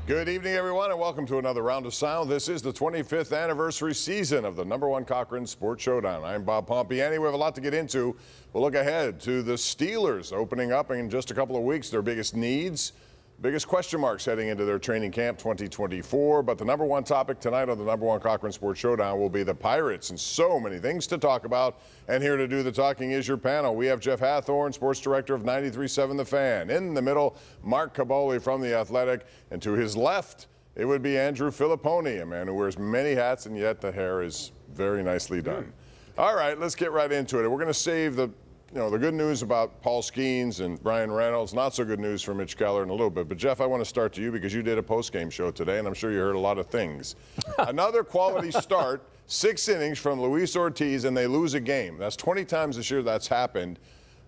Good evening, everyone, and welcome to another round of sound. This is the 25th anniversary season of the #1 Cochran Sports Showdown. I'm Bob Pompeani. We have a lot to get into. We'll look ahead to the Steelers opening up in just a couple of weeks. Their biggest needs, biggest question marks heading into their training camp 2024. But the #1 topic tonight on the #1 Cochran Sports Showdown will be the Pirates, and so many things to talk about. And here to do the talking is your panel. We have Jeff Hathhorn, sports director of 93.7 The Fan. In the middle, Mark Kaboly from The Athletic. And to his left, it would be Andrew Fillipponi, a man who wears many hats, and yet the hair is very nicely done. All right, let's get right into it. We're going to save the good news about Paul Skeens and Brian Reynolds. Not so good news for Mitch Keller in a little bit. But, Jeff, I want to start to you because you did a post-game show today, and I'm sure you heard a lot of things. Another quality start, 6 innings from Luis Ortiz, and they lose a game. That's 20 times this year that's happened.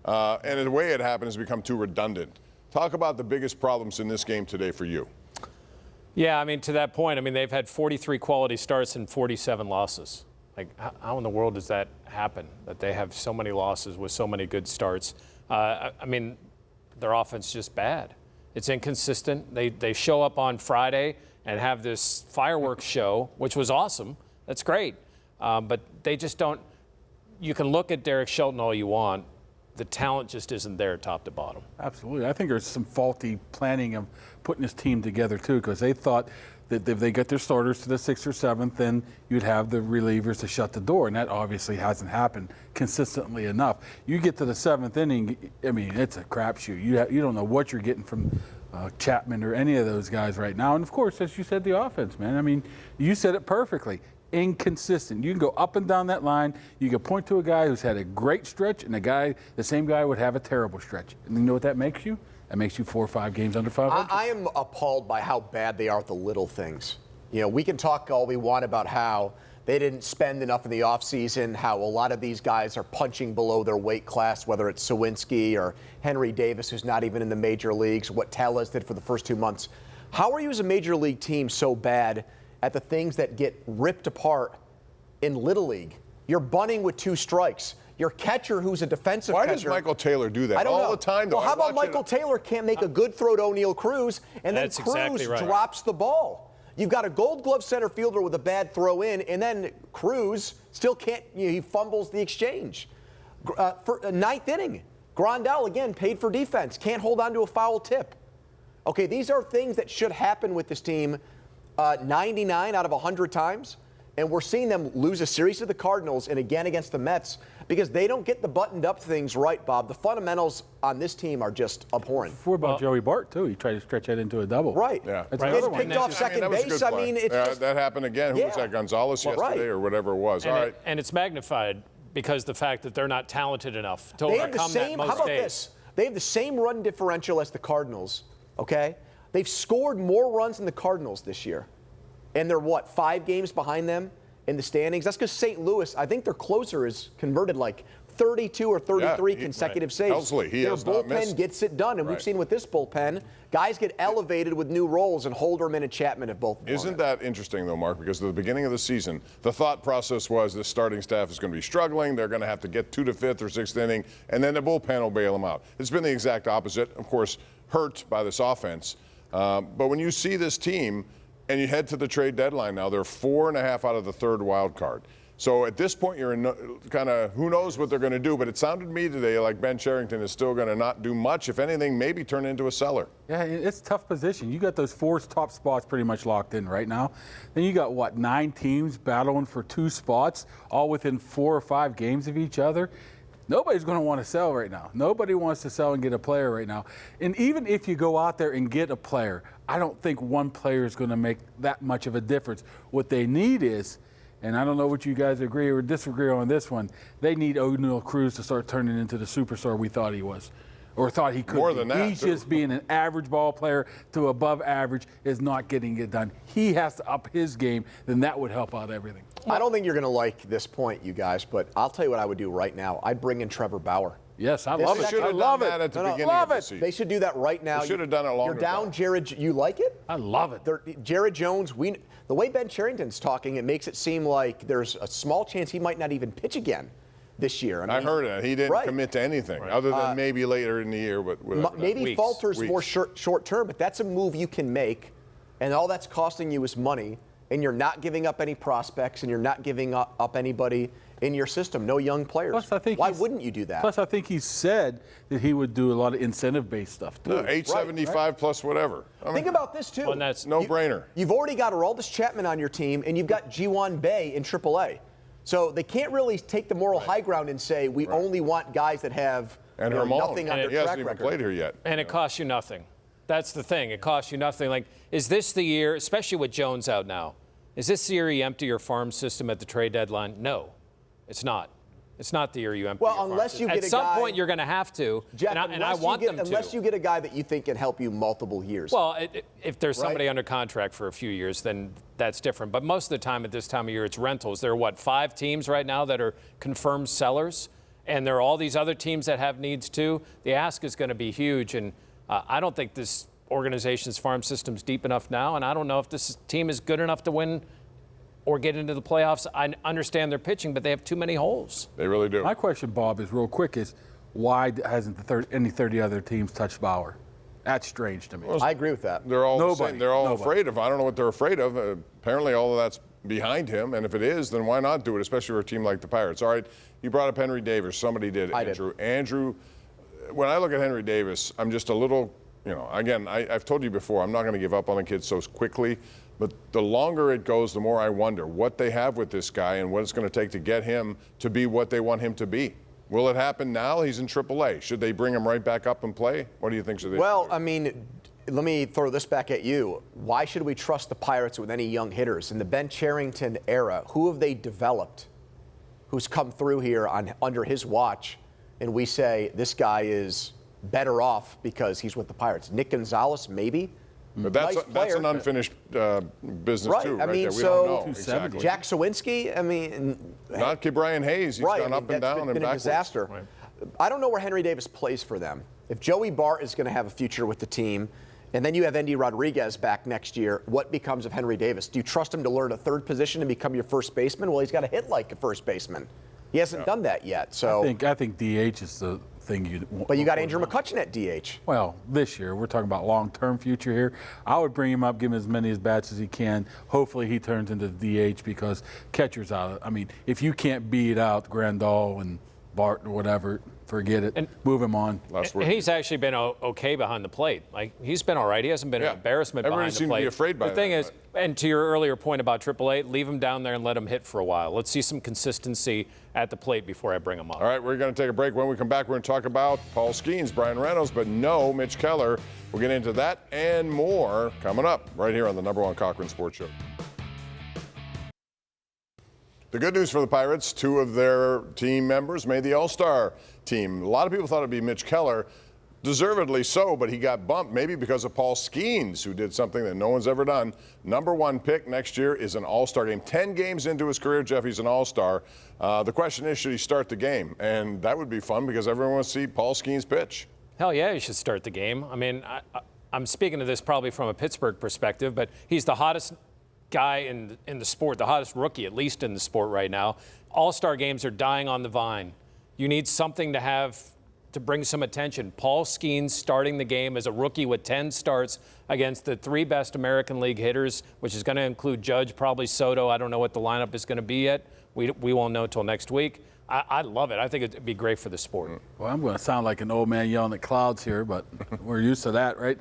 And the way it happened has become too redundant. Talk about the biggest problems in this game today for you. Yeah, I mean, to that point, I mean, they've had 43 quality starts and 47 losses. Like, how in the world does that happen, that they have so many losses with so many good starts? I mean, their offense is just bad. It's inconsistent. They show up on Friday and have this fireworks show, which was awesome. That's great. But they just don't – you can look at Derek Shelton all you want. The talent just isn't there top to bottom. Absolutely. I think there's some faulty planning of putting this team together, too, because they thought – that if they get their starters to the 6th or 7th, then you'd have the relievers to shut the door, and that obviously hasn't happened consistently enough. You get to the 7th inning, I mean, it's a crapshoot. You don't know what you're getting from Chapman or any of those guys right now. And, of course, as you said, the offense, man. I mean, you said it perfectly. Inconsistent. You can go up and down that line. You can point to a guy who's had a great stretch, and the same guy would have a terrible stretch. And you know what that makes you? That makes you 4 or 5 games under 500. I am appalled by how bad they are at the little things. You know, we can talk all we want about how they didn't spend enough in the offseason, how a lot of these guys are punching below their weight class, whether it's Sawinski or Henry Davis, who's not even in the major leagues, what Tellez did for the first 2 months. How are you as a major league team so bad at the things that get ripped apart in Little League? You're bunting with 2 strikes. Your catcher, who's a defensive catcher. Why does Michael Taylor do that all the time, though? Well, how about Michael Taylor can't make a good throw to O'Neal Cruz, and then Cruz drops the ball? You've got a Gold Glove center fielder with a bad throw in, and then Cruz still can't. He fumbles the exchange. For a 9th inning, Grandal again paid for defense, can't hold on to a foul tip. Okay, these are things that should happen with this team 99 out of 100 times. And we're seeing them lose a series to the Cardinals and again against the Mets because they don't get the buttoned-up things right, Bob. The fundamentals on this team are just abhorrent. What about Joey Bart, too? He tried to stretch that into a double. Right. Yeah. It's picked off second base. I mean, it's just, that happened again. Who was that, Gonzalez yesterday or whatever it was? And all right. And it's magnified because the fact that they're not talented enough to they have overcome the same, that most how about days. this? They have the same run differential as the Cardinals, okay? They've scored more runs than the Cardinals this year. And they're, 5 games behind them in the standings? That's because St. Louis, I think their closer is converted like 32 or 33 consecutive saves. Their bullpen gets it done, and we've seen with this bullpen, guys get elevated with new roles, and Holderman and Chapman have both. Isn't that interesting, though, Mark? Because at the beginning of the season, the thought process was this starting staff is going to be struggling. They're going to have to get to the 5th or 6th inning, and then the bullpen will bail them out. It's been the exact opposite, of course, hurt by this offense. But when you see this team, and you head to the trade deadline now, they're 4.5 out of the 3rd wild card. So at this point, you're in kind of who knows what they're going to do. But it sounded to me today like Ben Cherington is still going to not do much. If anything, maybe turn into a seller. Yeah, it's a tough position. You got those 4 top spots pretty much locked in right now. Then you got, 9 teams battling for 2 spots, all within 4 or 5 games of each other. Nobody's going to want to sell right now. Nobody wants to sell and get a player right now. And even if you go out there and get a player, I don't think one player is going to make that much of a difference. What they need is, and I don't know what you guys agree or disagree on this one, they need O'Neal Cruz to start turning into the superstar we thought he was. Or thought he could. More than that. He's just being an average ball player to above average is not getting it done. He has to up his game, then that would help out everything. I don't think you're going to like this point, you guys, but I'll tell you what I would do right now. I'd bring in Trevor Bauer. Yes, I love it. I love it. At the beginning of the season. They should do that right now. They should have done it longer. You're down, Jared. You like it? I love it. Jared Jones, the way Ben Cherington's talking, it makes it seem like there's a small chance he might not even pitch again this year. I heard it. He didn't commit to anything other than maybe later in the year. But maybe falters more short term, but that's a move you can make and all that's costing you is money, and you're not giving up any prospects, and you're not giving up anybody in your system, no young players. Plus, I think why wouldn't you do that? Plus, I think he said that he would do a lot of incentive-based stuff, too. $875 plus whatever. Think about this, too. Well, that's no-brainer. You've already got Aroldis Chapman on your team, and you've got Ji-Hwan Bae in AAA. So they can't really take the moral high ground and say, we only want guys that have nothing on their he track hasn't even record. played here yet. And it costs you nothing. That's the thing. It costs you nothing. Like, is this the year, especially with Jones out now, is this the year you empty your farm system at the trade deadline? No, it's not. It's not the year you empty your farm unless system. you get at some point you're going to have to, Jeff, and I want them to. Unless you get a guy that you think can help you multiple years. Well, if there's somebody under contract for a few years, then that's different. But most of the time at this time of year, it's rentals. There are, 5 teams right now that are confirmed sellers, and there are all these other teams that have needs too. The ask is going to be huge, and I don't think this organization's farm system's deep enough now, and I don't know if this team is good enough to win or get into the playoffs. I understand their pitching, but they have too many holes. They really do. My question, Bob, is real quick: is why hasn't any 30 other teams touched Bauer? That's strange to me. Well, I agree with that. They're all Nobody. they're all Nobody. afraid of. I don't know what they're afraid of. Apparently, all of that's behind him. And if it is, then why not do it? Especially for a team like the Pirates. All right, you brought up Henry Davis. Somebody did. I Andrew. did. Andrew. When I look at Henry Davis, I'm just a little. Again, I've told you before, I'm not going to give up on the kid so quickly. But the longer it goes, the more I wonder what they have with this guy and what it's going to take to get him to be what they want him to be. Will it happen now? He's in AAA. Should they bring him right back up and play? What do you think should they do? Well, I mean, let me throw this back at you. Why should we trust the Pirates with any young hitters? In the Ben Cherington era, who have they developed who's come through here under his watch, and we say this guy is better off because he's with the Pirates? Nick Gonzalez, maybe? But that's an unfinished business too, right? I mean, there. We so don't know exactly. Jack Sawinski, I mean, not Brian Hayes. He's gone up and down and been a backwards. disaster. Right. I don't know where Henry Davis plays for them. If Joey Bart is going to have a future with the team, and then you have Endy Rodriguez back next year, what becomes of Henry Davis? Do you trust him to learn a third position and become your first baseman? Well, he's got to hit like a first baseman. He hasn't done that yet. So I think DH is the thing you. But you got Andrew McCutchen at DH. Well, this year we're talking about long-term future here. I would bring him up, give him as many bats as he can. Hopefully he turns into DH because catcher's out. I mean, if you can't beat out Grandal and Bart or whatever, forget it. And move him on. He's actually been okay behind the plate. Like, he's been all right. He hasn't been an embarrassment behind the plate. Everybody seems to be afraid by that. The thing is, and to your earlier point about AAA, leave him down there and let him hit for a while. Let's see some consistency at the plate before I bring him up. All right, we're going to take a break. When we come back, we're going to talk about Paul Skeens, Brian Reynolds, but no Mitch Keller. We'll get into that and more coming up right here on the #1 Cochran Sports Show. The good news for the Pirates, 2 of their team members made the All-Star team. A lot of people thought it'd be Mitch Keller, deservedly so, but he got bumped maybe because of Paul Skeens, who did something that no one's ever done. #1 pick next year is an All-Star game. 10 games into his career, Jeff, he's an All-Star. The question is, should he start the game? And that would be fun because everyone wants to see Paul Skeens pitch. Hell yeah, he should start the game. I mean, I'm speaking to this probably from a Pittsburgh perspective, but he's the hottest guy in the sport, the hottest rookie, at least in the sport right now. All-Star games are dying on the vine. You need something to bring some attention. Paul Skeens starting the game as a rookie with 10 starts against the 3 best American League hitters, which is going to include Judge, probably Soto. I don't know what the lineup is going to be yet. We won't know until next week. I love it. I think it'd be great for the sport. Well, I'm going to sound like an old man yelling at clouds here, but we're used to that, right?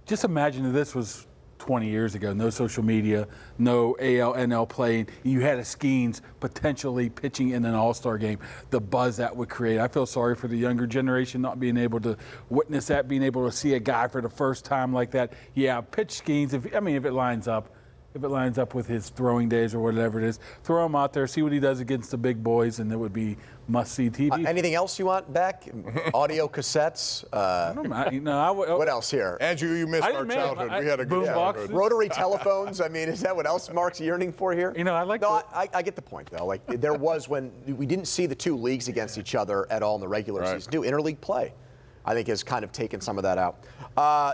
Just imagine if this was 20 years ago, no social media, no AL, NL playing. You had a Skeens potentially pitching in an All-Star game, the buzz that would create. I feel sorry for the younger generation not being able to witness that, being able to see a guy for the first time like that. Yeah, pitch Skeens, if it lines up. If it lines up with his throwing days or whatever it is, throw him out there, see what he does against the big boys, and it would be must-see TV. Anything else you want back? Audio cassettes? What else here? Andrew, you missed our childhood. We had a good childhood. Rotary telephones. I mean, is that what else Mark's yearning for here? I get the point, though. Like, there was when we didn't see the 2 leagues against each other at all in the regular season. Do interleague play. I think has kind of taken some of that out.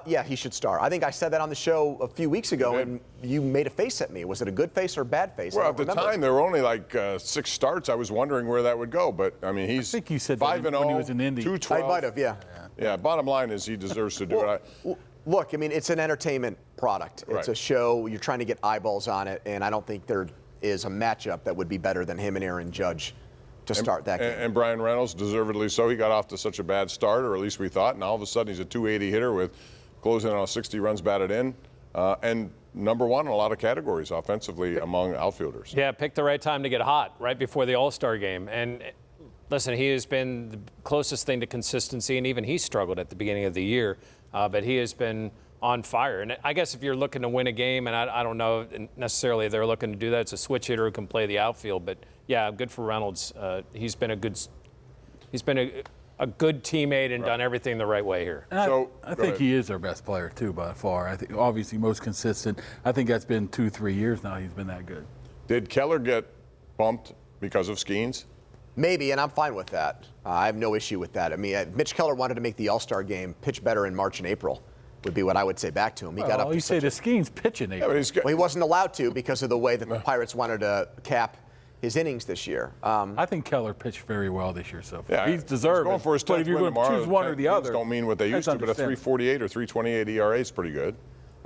Yeah, he should start. I think I said that on the show a few weeks ago, and you made a face at me. Was it a good face or a bad face? Well, at the time, there were only like 6 starts. I was wondering where that would go. But, I mean, he's 5-0, when he was in Indy. 212. I might have, yeah. Yeah, bottom line is he deserves to do it. Look, I mean, it's an entertainment product. It's a show. You're trying to get eyeballs on it, and I don't think there is a matchup that would be better than him and Aaron Judge to start that game. And Brian Reynolds, deservedly so. He got off to such a bad start, or at least we thought, and all of a sudden he's a 280 hitter with closing on 60 runs batted in, and number one in a lot of categories offensively among outfielders. Yeah, picked the right time to get hot right before the All-Star game. And listen, he has been the closest thing to consistency, and even he struggled at the beginning of the year, but he has been on fire. And I guess if you're looking to win a game, and I don't know necessarily if they're looking to do that, it's a switch hitter who can play the outfield. But yeah, good for Reynolds. He's been a good teammate and done everything the right way here. And I think he is their best player too, by far. I think obviously most consistent. I think that's been 2-3 years now. He's been that good. Did Keller get bumped because of Skeens? Maybe, and I'm fine with that. I have no issue with that. I mean, Mitch Keller wanted to make the All-Star game pitch better in March and April. Would be what I would say back to him. He got up. You say the Skeens pitching. Yeah, well, he wasn't allowed to because of the way that the Pirates wanted to cap his innings this year. I think Keller pitched very well this year so far. Yeah, he's deserved. Going for his but if you're going to choose one or the other, don't mean what they used to. But a 3.48 or 3.28 ERA is pretty good.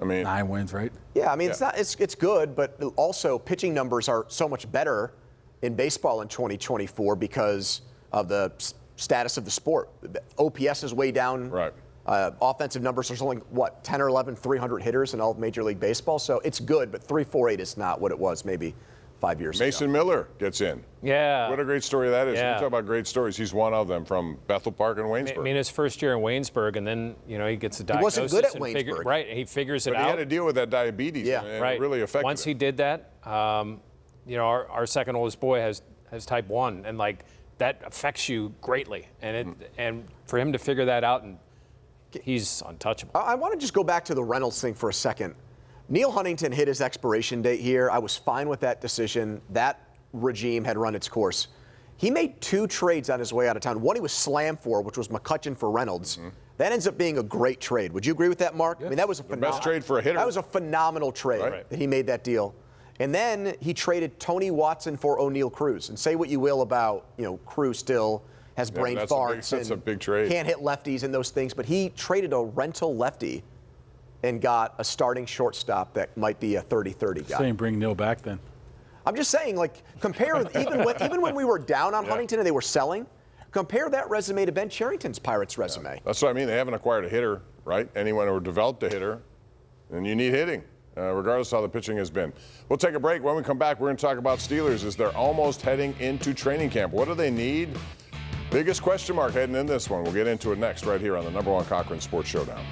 I mean, 9 wins, right? Yeah, I mean it's good, but also pitching numbers are so much better in baseball in 2024 because of the status of the sport. The OPS is way down. Right. Offensive numbers are only, 10 or 11 300 hitters in all of Major League Baseball. So it's good, but 3.48 is not what it was maybe 5 years ago. Mason Miller gets in. Yeah. What a great story that is. Yeah. We talk about great stories. He's one of them from Bethel Park and Waynesburg. I mean, his first year in Waynesburg, and then, he gets a diagnosis. He wasn't good at Waynesburg. Right, he figures it out. But he had to deal with that diabetes, and it really affected Once him. he did that, our second oldest boy has type 1, and, that affects you greatly. And for him to figure that out, and he's untouchable. I want to just go back to the Reynolds thing for a second. Neil Huntington hit his expiration date here. I was fine with that decision. That regime had run its course. He made 2 trades on his way out of town. One he was slammed for, which was McCutchen for Reynolds. That ends up being a great trade. Would you agree with that, Mark? Yes. I mean, that was a phenomenal best trade for a hitter. That was a phenomenal trade that he made that deal. And then he traded Tony Watson for O'Neal Cruz. And say what you will about, Cruz still has brain farts that's a big trade. Can't hit lefties and those things. But he traded a rental lefty and got a starting shortstop that might be a 30-30 guy. Saying bring Neil back then. I'm just saying, compare even when we were down on Huntington and they were selling, compare that resume to Ben Cherington's Pirates resume. That's what I mean. They haven't acquired a hitter, right? Anyone who developed a hitter, and you need hitting, regardless of how the pitching has been. We'll take a break. When we come back, we're going to talk about Steelers as they're almost heading into training camp. What do they need? Biggest question mark heading in this one. We'll get into it next right here on the #1 Cochran Sports Showdown.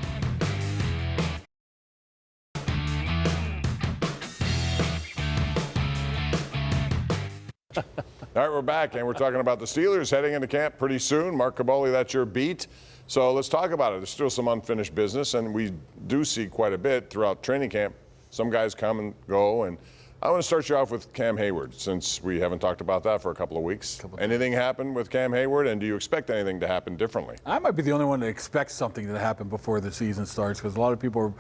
All right, we're back, and we're talking about the Steelers heading into camp pretty soon. Mark Kaboly, that's your beat. So let's talk about it. There's still some unfinished business, and we do see quite a bit throughout training camp. Some guys come and go, and I want to start you off with Cam Hayward, since we haven't talked about that for a couple of weeks. Anything happen with Cam Hayward, and do you expect anything to happen differently? I might be the only one that expects something to happen before the season starts, because a lot of people are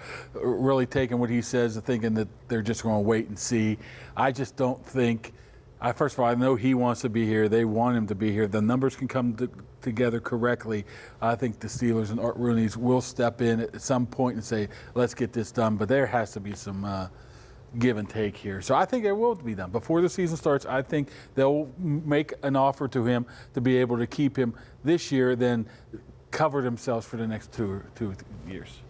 really taking what he says and thinking that they're just going to wait and see. I just don't think. First of all, I know he wants to be here. They want him to be here. The numbers can come together correctly. I think the Steelers and Art Rooney's will step in at some point and say, let's get this done. But there has to be some give and take here. So I think it will be done. Before the season starts, I think they'll make an offer to him to be able to keep him this year, then cover themselves for the next two years.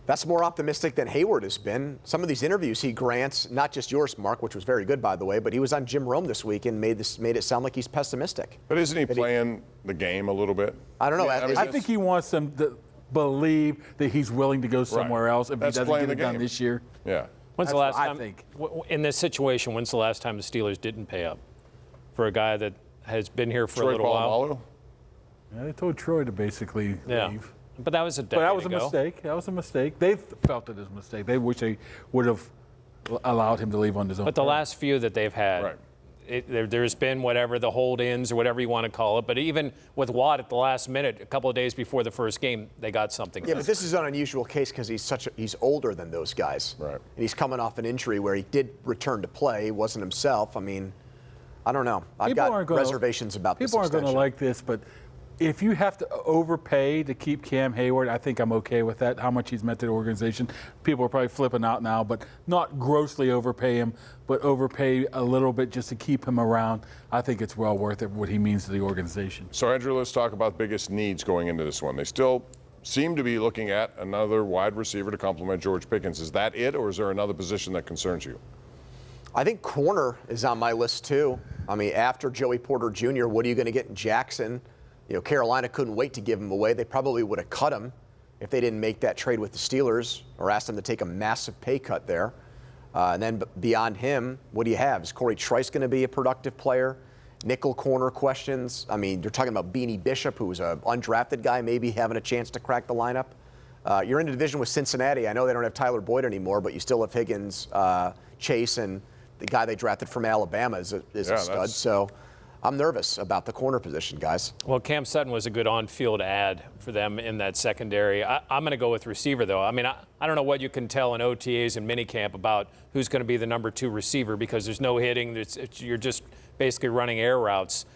That's more optimistic than Hayward has been. Some of these interviews he grants, not just yours, Mark, which was very good, by the way, but he was on Jim Rome this week and made it sound like he's pessimistic. But isn't he playing the game a little bit? I don't know. I think he wants them to believe that he's willing to go somewhere else if he doesn't get it done this year. Yeah. When's the last time? I think. In this situation, when's the last time the Steelers didn't pay up for a guy that has been here for a little while? Yeah, they told Troy to basically leave. But that was a decade ago. But that was a mistake. That was a mistake. They felt it as a mistake. They wish they would have allowed him to leave on his own. But the last few that they've had, there's been whatever the hold-ins or whatever you want to call it. But even with Watt at the last minute, a couple of days before the first game, they got something. Yeah, but this is an unusual case because he's older than those guys. Right. And he's coming off an injury where he did return to play. He wasn't himself. I mean, I don't know. I've got reservations about this. People aren't going to like this, but If you have to overpay to keep Cam Hayward, I think I'm okay with that, how much he's meant to the organization. People are probably flipping out now, but not grossly overpay him, but overpay a little bit just to keep him around. I think it's well worth it, what he means to the organization. So, Andrew, let's talk about biggest needs going into this one. They still seem to be looking at another wide receiver to complement George Pickens. Is that it, or is there another position that concerns you? I think corner is on my list, too. I mean, after Joey Porter Jr., what are you going to get in Jackson? You know, Carolina couldn't wait to give him away. They probably would have cut him if they didn't make that trade with the Steelers or asked them to take a massive pay cut there. And then beyond him, what do you have? Is Corey Trice going to be a productive player? Nickel corner questions. I mean, you're talking about Beanie Bishop, who was an undrafted guy, maybe having a chance to crack the lineup. You're in a division with Cincinnati. I know they don't have Tyler Boyd anymore, but you still have Higgins, Chase, and the guy they drafted from Alabama is a stud. So I'm nervous about the corner position, guys. Well, Cam Sutton was a good on-field ad for them in that secondary. I'm going to go with receiver, though. I mean, I don't know what you can tell in OTAs and minicamp about who's going to be the number 2 receiver because there's no hitting. You're just basically running air routes.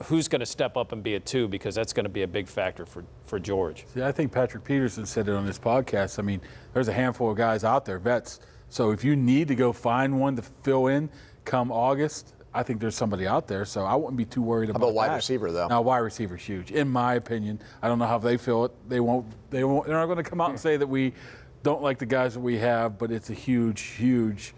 Who's going to step up and be a 2 because that's going to be a big factor for George. See, I think Patrick Peterson said it on his podcast. I mean, there's a handful of guys out there, vets. So if you need to go find one to fill in come August, I think there's somebody out there, so I wouldn't be too worried about that. How about wide receiver, though? Now, wide receiver's huge, in my opinion. I don't know how they feel it. They're not going to come out and say that we don't like the guys that we have, but it's a huge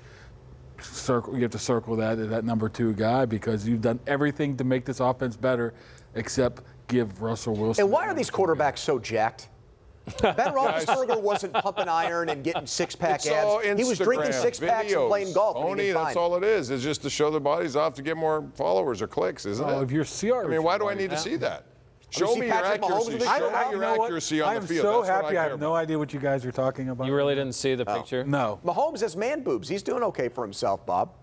circle. You have to circle that number 2 guy because you've done everything to make this offense better except give Russell Wilson. And why are these quarterbacks so jacked? Ben Roethlisberger wasn't pumping iron and getting six-pack abs. He was drinking six-packs and playing golf. That's all it is. It's just to show their bodies off to get more followers or clicks, isn't it? If you're CR, I mean, why do I need to see that? Show me your accuracy. Show me your accuracy on the field. I am so happy. I have no idea what you guys are talking about. You really didn't see the picture? No. Mahomes has man boobs. He's doing okay for himself, Bob.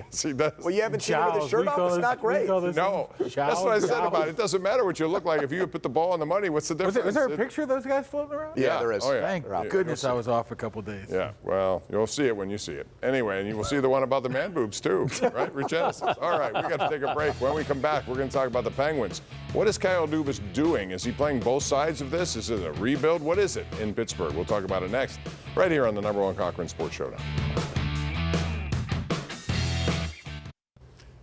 See, that's, well, you haven't seen him with a shirt off? It's not great. No, that's what I said about it. It doesn't matter what you look like. If you put the ball on the money, what's the difference? Was there a picture of those guys floating around? Yeah, there is. Oh, yeah. Thank goodness I was off a couple days. Yeah, well, you'll see it when you see it. Anyway, and you will see the one about the man boobs, too, right, Richesses? All right, we got to take a break. When we come back, we're going to talk about the Penguins. What is Kyle Dubas doing? Is he playing both sides of this? Is it a rebuild? What is it in Pittsburgh? We'll talk about it next, right here on the #1 Cochran Sports Showdown.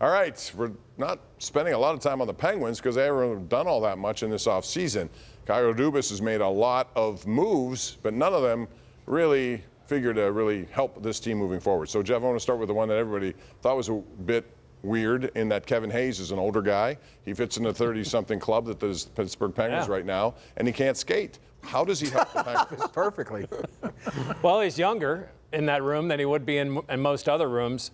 All right, we're not spending a lot of time on the Penguins because they haven't done all that much in this offseason. Kyle Dubas has made a lot of moves, but none of them really figure to really help this team moving forward. So, Jeff, I want to start with the one that everybody thought was a bit weird in that Kevin Hayes is an older guy. He fits in the 30-something club that is Pittsburgh Penguins right now, and he can't skate. How does he help the Penguins? Perfectly. Well, he's younger in that room than he would be in most other rooms.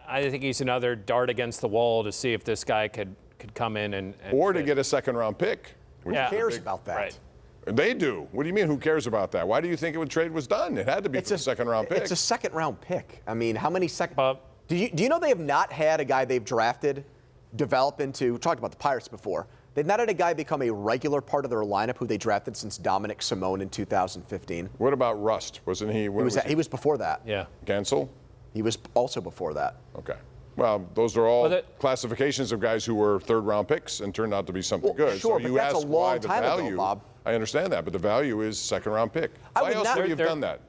I think he's another dart against the wall to see if this guy could come in and or fit. to get a second-round pick. Who cares about that? Right. They do. What do you mean, who cares about that? Why do you think the trade was done? It had to be for a second-round pick. It's a second-round pick. I mean, how many second? Do you know they have not had a guy they've drafted develop into? We talked about the Pirates before. They've not had a guy become a regular part of their lineup who they drafted since Dominic Simone in 2015. What about Rust? Wasn't he? He was before that. Yeah. Gensel? He was also before that. Okay. Well, those are all classifications of guys who were third-round picks and turned out to be something good. Sure, so you but that's ask a long why the time value. ago, Bob. I understand that, but the value is second-round pick. Why else would you have done that?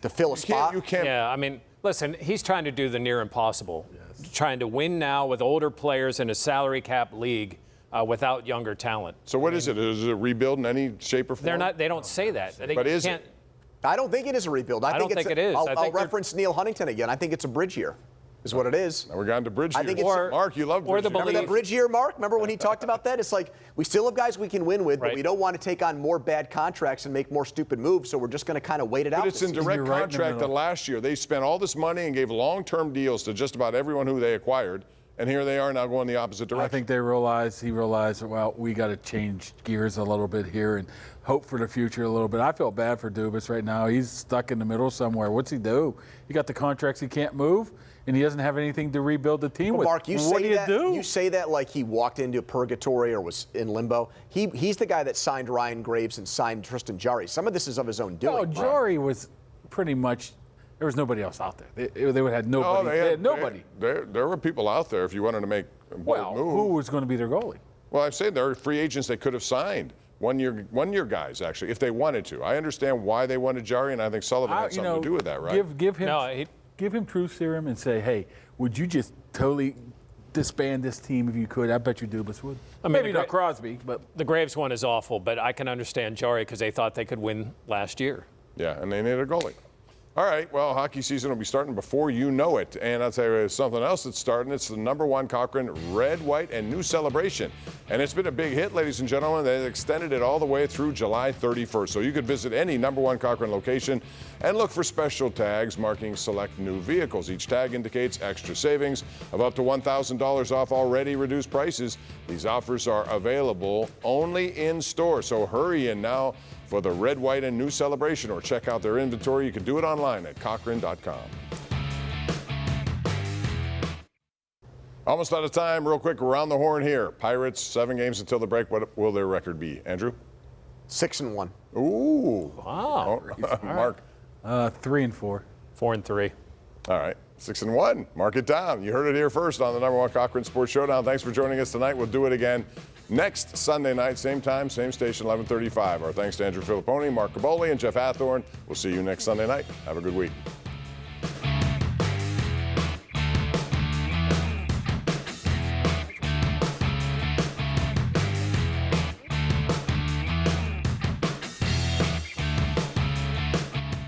To fill a spot? You can't. Yeah, I mean, listen, he's trying to do the near impossible. Yes. Trying to win now with older players in a salary cap league without younger talent. So what is it? Is it a rebuild in any shape or form? They don't say that. But is it? I don't think it is a rebuild. I don't think it is. I'll reference Neil Huntington again. I think it's a bridge year, is what it is. Now we're going to bridge year. I think Mark, you love bridge year. Remember that bridge year, Mark? Remember when he talked about that? It's like we still have guys we can win with, but we don't want to take on more bad contracts and make more stupid moves, so we're just going to kind of wait it out. But it's in direct contract that last year they spent all this money and gave long-term deals to just about everyone who they acquired. And here they are now going the opposite direction. I think he realized, well, we got to change gears a little bit here and hope for the future a little bit. I feel bad for Dubas right now. He's stuck in the middle somewhere. What's he do? He got the contracts he can't move, and he doesn't have anything to rebuild the team with. Mark, what do you do? You say that like he walked into purgatory or was in limbo. He's the guy that signed Ryan Graves and signed Tristan Jarry. Some of this is of his own doing. No, Jarry was pretty much. There was nobody else out there. They would have had nobody. They had nobody. There were people out there if you wanted to make Well, move. who was going to be their goalie? Well, I'm saying there are free agents they could have signed. One-year guys, actually, if they wanted to. I understand why they wanted Jari, and I think Sullivan had something to do with that, right? Give him truth serum and say, hey, would you just totally disband this team if you could? I bet you Dubas would. I mean, maybe not Crosby, but the Graves one is awful. But I can understand Jari because they thought they could win last year. Yeah, and they needed a goalie. All right, well, hockey season will be starting before you know it. And I'll tell you something else that's starting. It's the #1 Cochran Red, White, and New Celebration. And it's been a big hit, ladies and gentlemen. They extended it all the way through July 31st. So you could visit any #1 Cochran location and look for special tags marking select new vehicles. Each tag indicates extra savings of up to $1,000 off already reduced prices. These offers are available only in store. So hurry in now for the Red, White, and New Celebration, or check out their inventory. You can do it online at Cochran.com. Almost out of time. Real quick, around the horn here. Pirates, 7 games until the break. What will their record be? Andrew? 6-1. Ooh. Wow. Mark? 3-4. 4-3. All right. 6-1. Mark it down. You heard it here first on the #1 Cochran Sports Showdown. Thanks for joining us tonight. We'll do it again next Sunday night, same time, same station, 11:35. Our thanks to Andrew Fillipponi, Mark Kaboly, and Jeff Hathhorn. We'll see you next Sunday night. Have a good week.